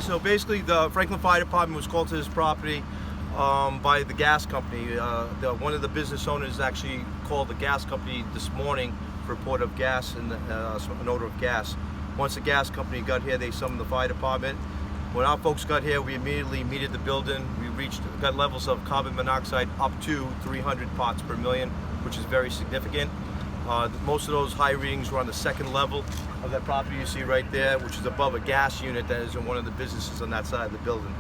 So basically, the Franklin Fire Department was called to this property by the gas company. One of the business owners actually called the gas company this morning for a report of gas and an odor of gas. Once the gas company got here, they summoned the fire department. When our folks got here, we immediately metered the building. We got levels of carbon monoxide up to 300 parts per million, which is very significant. Most of those high readings were on the second level of that property you see right there, which is above a gas unit that is in one of the businesses on that side of the building.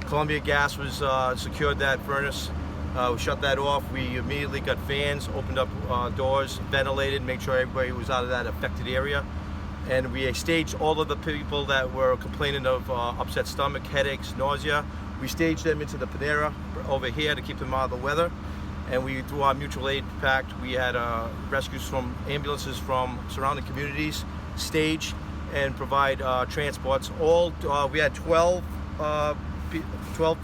Columbia Gas was secured that furnace. We shut that off. We immediately got fans, opened up doors, ventilated, made sure everybody was out of that affected area. And we staged all of the people that were complaining of upset stomach, headaches, nausea. We staged them into the Panera over here to keep them out of the weather. And we, through our mutual aid pact, we had rescues from ambulances from surrounding communities, stage and provide transports. We had 12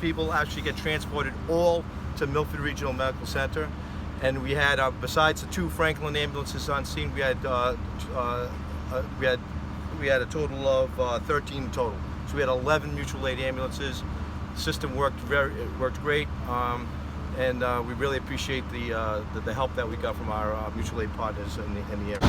people actually get transported all to Milford Regional Medical Center. And we had, besides the 2 Franklin ambulances on scene, we had a total of 13 total. So we had 11 mutual aid ambulances. The system worked great, and we really appreciate the help that we got from our mutual aid partners in the area.